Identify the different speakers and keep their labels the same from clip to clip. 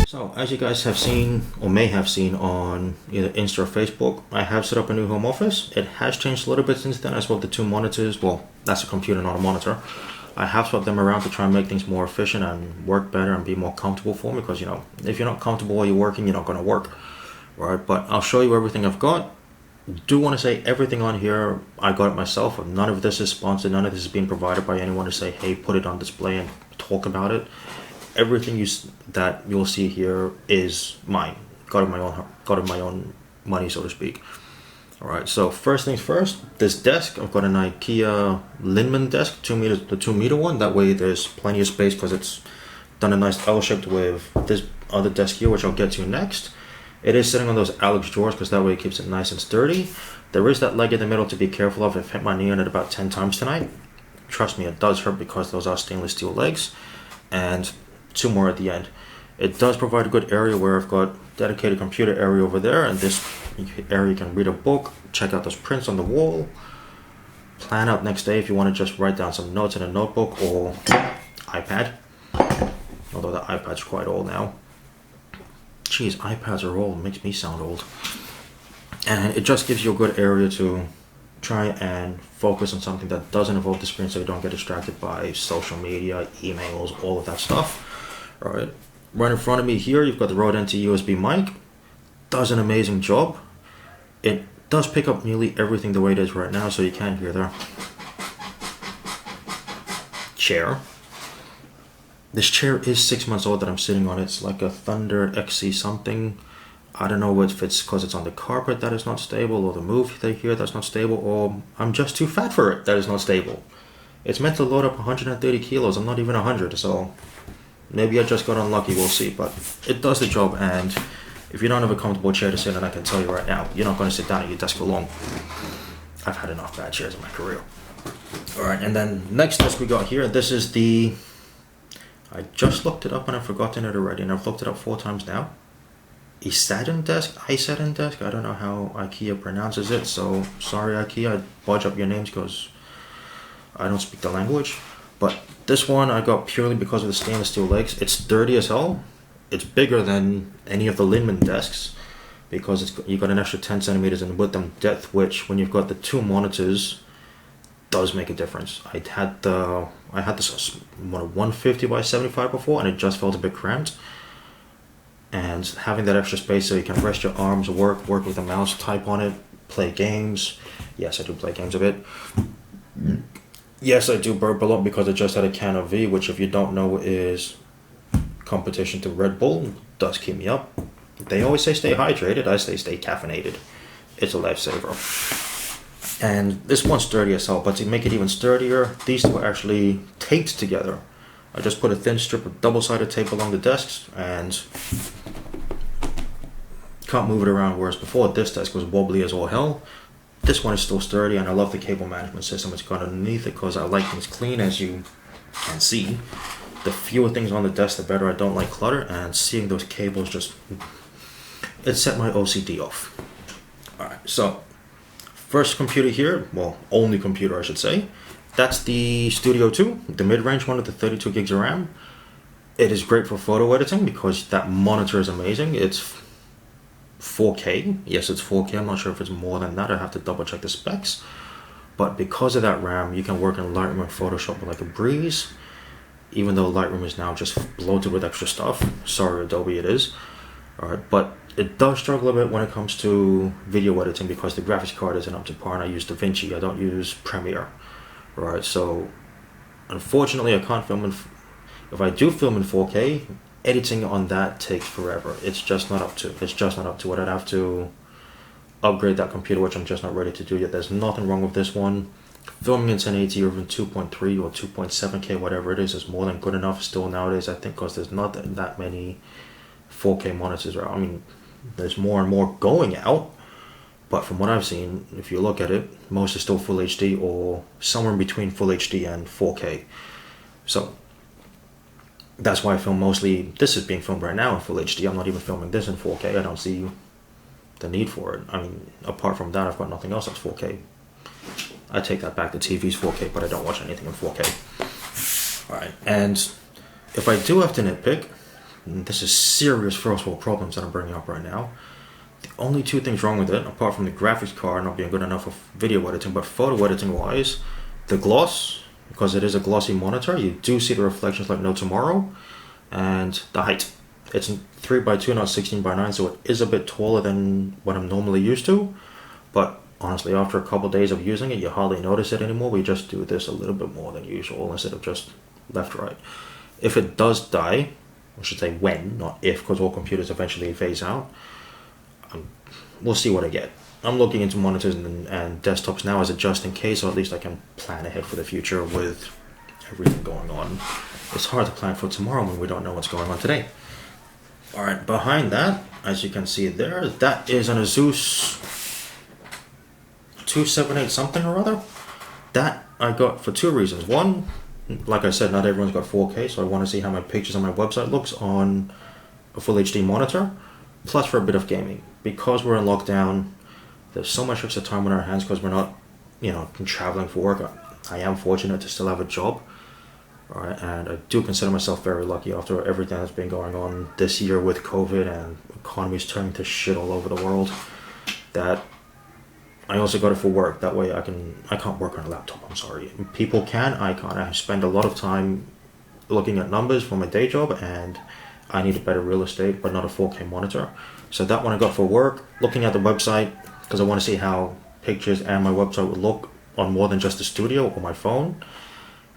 Speaker 1: So, as you guys have seen, or may have seen on either Insta or Facebook, I have set up a new home office. It has changed a little bit since then. I swapped the two monitors. Well, that's a computer, not a monitor. I have swapped them around to try and make things more efficient and work better and be more comfortable for me, because, if you're not comfortable while you're working, you're not going to work, right? But I'll show you everything I've got. Do want to say everything on here, I got it myself. None of this is sponsored. None of this is being provided by anyone to say, hey, put it on display and talk about it. Everything that you'll see here is mine. Got in my own money, so to speak. All right. So first things first. This desk, I've got an IKEA Linman desk, the 2 meter one. That way, there's plenty of space because it's done a nice L shaped with this other desk here, which I'll get to next. It is sitting on those Alex drawers because that way it keeps it nice and sturdy. There is that leg in the middle to be careful of. I've hit my knee on it about 10 times tonight. Trust me, it does hurt because those are stainless steel legs. And 2 more at the end. It does provide a good area where I've got dedicated computer area over there, and this area you can read a book, check out those prints on the wall, plan out next day if you want to just write down some notes in a notebook or iPad, although the iPad's quite old now. Jeez, iPads are old, makes me sound old. And it just gives you a good area to try and focus on something that doesn't involve the screen so you don't get distracted by social media, emails, all of that stuff. All right, right in front of me here, you've got the Rode NT USB mic. Does an amazing job. It does pick up nearly everything the way it is right now, so you can hear there. Chair. This chair is 6 months old that I'm sitting on. It's like a Thunder XC something. I don't know if it's because it's on the carpet that is not stable, or the move here that's not stable, or I'm just too fat for it that is not stable. It's meant to load up 130 kilos. I'm not even 100, so maybe I just got unlucky, we'll see. But it does the job, and if you don't have a comfortable chair to sit in, I can tell you right now, you're not going to sit down at your desk for long. I've had enough bad chairs in my career. Alright, and then next desk we got here, this is the... I just looked it up and I've forgotten it already, and I've looked it up 4 times now. iSatin desk? I don't know how IKEA pronounces it, so sorry IKEA, I budge up your names because I don't speak the language. But this one I got purely because of the stainless steel legs. It's sturdy as hell. It's bigger than any of the Linman desks because you got an extra 10 centimeters in width and depth, which when you've got the 2 monitors does make a difference. I had this 150 by 75 before, and it just felt a bit cramped. And having that extra space so you can rest your arms, work with the mouse, type on it, play games. Yes, I do play games a bit. Yes, I do burp a lot because I just had a can of V, which if you don't know is competition to Red Bull. Does keep me up. They always say stay hydrated. I say stay caffeinated. It's a lifesaver. And this one's sturdy as hell, but to make it even sturdier, these two are actually taped together. I just put a thin strip of double-sided tape along the desks and can't move it around, whereas before this desk was wobbly as all hell. This one is still sturdy, and I love the cable management system it's got underneath it because I like things clean, as you can see. The fewer things on the desk, the better. I don't like clutter, and seeing those cables it set my OCD off. Alright, so first computer here, well, only computer I should say, that's the Studio 2, the mid-range one with the 32 gigs of RAM. It is great for photo editing because that monitor is amazing. It's 4K. Yes, it's 4K. I'm not sure if it's more than that. I have to double check the specs. But because of that RAM, you can work in Lightroom and Photoshop like a breeze. Even though Lightroom is now just bloated with extra stuff. Sorry, Adobe, it is. Alright, but it does struggle a bit when it comes to video editing because the graphics card isn't up to par, and I use DaVinci. I don't use Premiere. Right, so unfortunately I can't film if I do film in 4K, editing on that takes forever. It's just not up to it. I'd have to upgrade that computer, which I'm just not ready to do yet. There's nothing wrong with this one. Filming in 1080 or even 2.3 or 2.7K, whatever it is more than good enough still nowadays, I think, because there's not that many 4K monitors around. I mean, there's more and more going out. But from what I've seen, if you look at it, most are still Full HD or somewhere in between Full HD and 4K. So that's why I film mostly, this is being filmed right now in Full HD. I'm not even filming this in 4K. I don't see the need for it. I mean, apart from that, I've got nothing else that's 4K. I take that back, the TV's 4K, but I don't watch anything in 4K. Alright, and if I do have to nitpick, this is serious first world problems that I'm bringing up right now. The only two things wrong with it, apart from the graphics card not being good enough for video editing, but photo editing wise, the gloss, because it is a glossy monitor, you do see the reflections like no tomorrow, and the height. It's 3x2, not 16x9, so it is a bit taller than what I'm normally used to, but honestly, after a couple of days of using it, you hardly notice it anymore. We just do this a little bit more than usual instead of just left-right. If it does die, I should say when, not if, because all computers eventually phase out, we'll see what I get. I'm looking into monitors and desktops now as a just in case, or at least I can plan ahead for the future with everything going on. It's hard to plan for tomorrow when we don't know what's going on today. Alright, behind that, as you can see there, that is an Asus 278 something or other. That I got for two reasons. One, like I said, not everyone's got 4K, so I want to see how my pictures on my website looks on a full HD monitor, plus for a bit of gaming. Because we're in lockdown, there's so much extra time on our hands because we're not, traveling for work. I am fortunate to still have a job. Alright, and I do consider myself very lucky after everything that's been going on this year with COVID and economies turning to shit all over the world, that I also got it for work. That way I can't work on a laptop, I'm sorry. People can, I can't. I spend a lot of time looking at numbers for my day job, and I need a better real estate, but not a 4K monitor. So that one I got for work, looking at the website, because I want to see how pictures and my website would look on more than just the studio or my phone,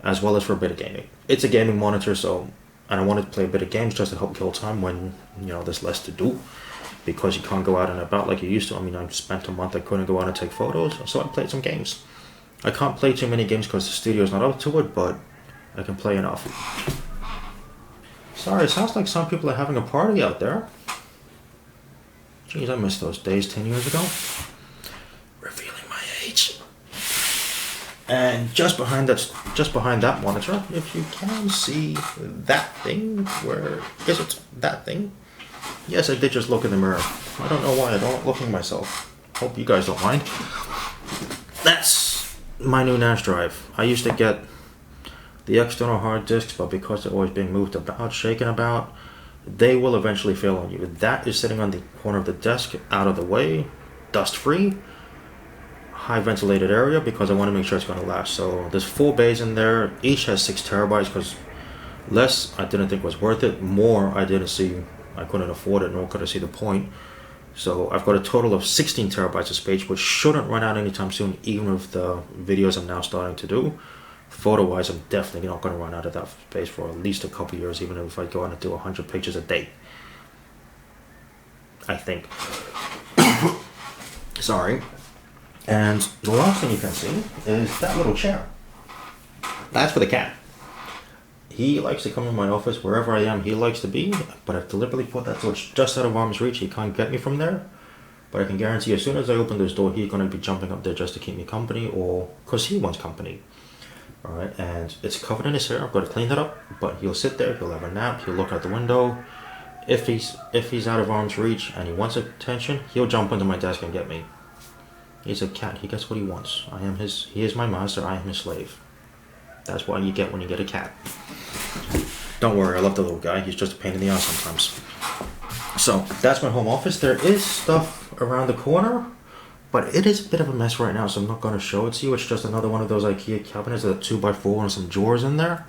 Speaker 1: as well as for a bit of gaming. It's a gaming monitor, and I wanted to play a bit of games just to help kill time when, there's less to do, because you can't go out and about like you used to. I mean, I spent a month I couldn't go out and take photos, so I played some games. I can't play too many games because the studio's not up to it, but I can play enough. Sorry, it sounds like some people are having a party out there. Jeez, I miss those days 10 years ago. Revealing my age. And just behind that monitor, if you can see that thing, where is it? That thing? Yes, I did just look in the mirror. I don't know why I don't look at myself. Hope you guys don't mind. That's my new NAS drive. I used to get the external hard disks, but because they're always being moved about, shaken about, they will eventually fail on you. That is sitting on the corner of the desk, out of the way, dust-free, high ventilated area, because I want to make sure it's going to last. So there's 4 bays in there. Each has 6 terabytes, because less I didn't think was worth it. More I didn't see, I couldn't afford it, nor could I see the point. So I've got a total of 16 terabytes of space, which shouldn't run out anytime soon, even with the videos I'm now starting to do. Photo-wise, I'm definitely not going to run out of that space for at least a couple years, even if I go out and do 100 pictures a day. I think. Sorry. And the last thing you can see is that little chair. That's for the cat. He likes to come in my office wherever I am. He likes to be, but I've deliberately put that so it's just out of arm's reach. He can't get me from there. But I can guarantee as soon as I open this door, he's going to be jumping up there just to keep me company, or because he wants company. Alright, and it's covered in his hair. I've got to clean that up, but he'll sit there, he'll have a nap, he'll look out the window. If he's out of arm's reach and he wants attention, he'll jump onto my desk and get me. He's a cat. He gets what he wants. He is my master. I am his slave. That's what you get when you get a cat. Don't worry, I love the little guy. He's just a pain in the ass sometimes. So, that's my home office. There is stuff around the corner, but it is a bit of a mess right now, so I'm not going to show it to you. It's just another one of those IKEA cabinets with a 2x4 and some drawers in there.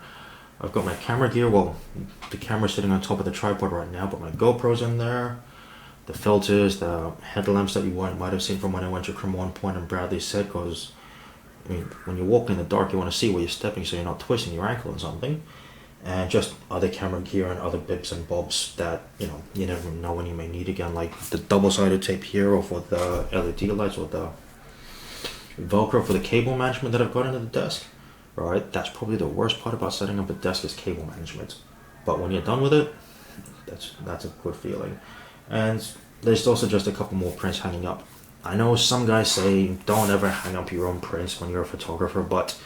Speaker 1: I've got my camera gear. Well, the camera's sitting on top of the tripod right now, but my GoPro's in there. The filters, the headlamps that you might have seen from when I went to Cremorne Point and Bradley said, because when you walk in the dark, you want to see where you're stepping so you're not twisting your ankle or something. And just other camera gear and other bits and bobs that, you never know when you may need again, like the double-sided tape here, or for the LED lights, or the Velcro for the cable management that I've got into the desk. Alright, that's probably the worst part about setting up a desk is cable management. But when you're done with it, that's a good feeling. And there's also just a couple more prints hanging up. I know some guys say don't ever hang up your own prints when you're a photographer, but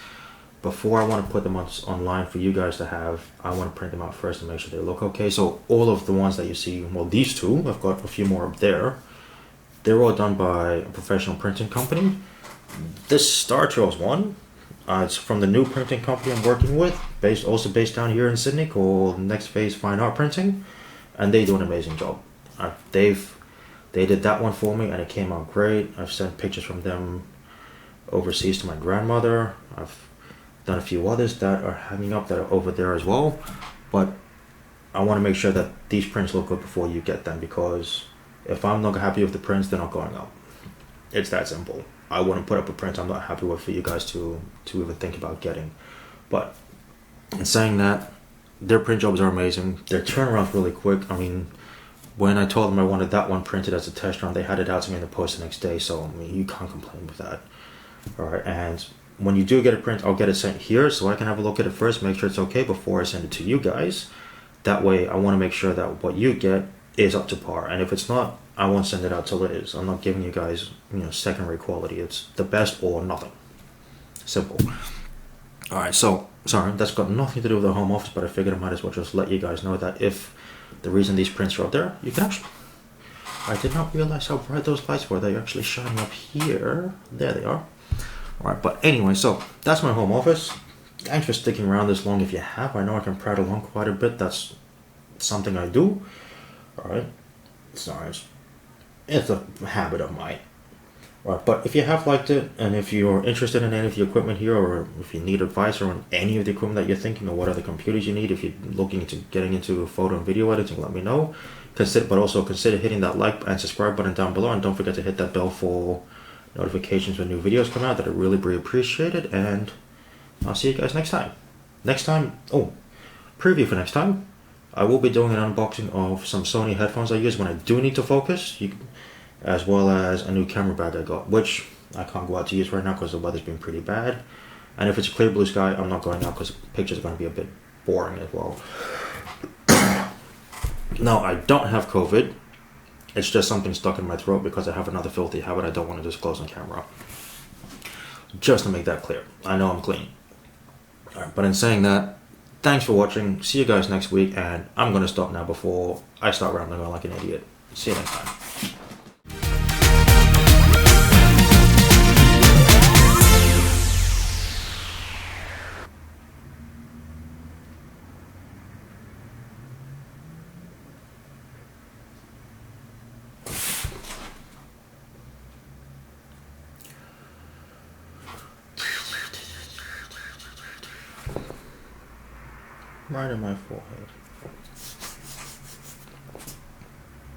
Speaker 1: before I want to put them online for you guys to have, I want to print them out first to make sure they look okay. So all of the ones that you see, well, these two, I've got a few more up there. They're all done by a professional printing company. This Star Trails one, it's from the new printing company I'm working with, based down here in Sydney, called Next Phase Fine Art Printing. and they do an amazing job. They did that one for me, and it came out great. I've sent pictures from them overseas to my grandmother. I've done a few others that are hanging up that are over there as well. But I want to make sure that these prints look good before you get them, because if I'm not happy with the prints, they're not going up. It's that simple. I wouldn't put up a print I'm not happy with for you guys to even think about getting. But in saying that, their print jobs are amazing. Their turnaround's really quick. I mean, when I told them I wanted that one printed as a test run, they had it out to me in the post the next day. So I mean, you can't complain with that. All right, and when you do get a print, I'll get it sent here so I can have a look at it first, make sure it's okay before I send it to you guys. That way, I want to make sure that what you get is up to par. And if it's not, I won't send it out till it is. I'm not giving you guys, secondary quality. It's the best or nothing. Simple. All right, so sorry, that's got nothing to do with the home office, but I figured I might as well just let you guys know that if the reason these prints are up there, you can actually. I did not realize how bright those lights were. They're actually shining up here. There they are. Alright, but anyway, so that's my home office. Thanks for sticking around this long if you have. I know I can prattle along quite a bit. That's something I do. Alright. Sorry. It's a habit of mine. Alright, but if you have liked it, and if you're interested in any of the equipment here, or if you need advice on any of the equipment that you're thinking, or what other computers you need, if you're looking into getting into photo and video editing, let me know. But also consider hitting that like and subscribe button down below, and don't forget to hit that bell for notifications when new videos come out. That I really appreciate it, and I'll see you guys next time. Preview for next time, I will be doing an unboxing of some Sony headphones I use when I do need to focus, as well as a new camera bag I got, which I can't go out to use right now because the weather's been pretty bad. And if it's a clear blue sky, I'm not going out because the pictures are going to be a bit boring as well. No, I don't have COVID. It's just something stuck in my throat because I have another filthy habit I don't want to disclose on camera. Just to make that clear. I know I'm clean. Alright, but in saying that, thanks for watching. See you guys next week, and I'm going to stop now before I start rambling on like an idiot. See you next time. Right in my forehead.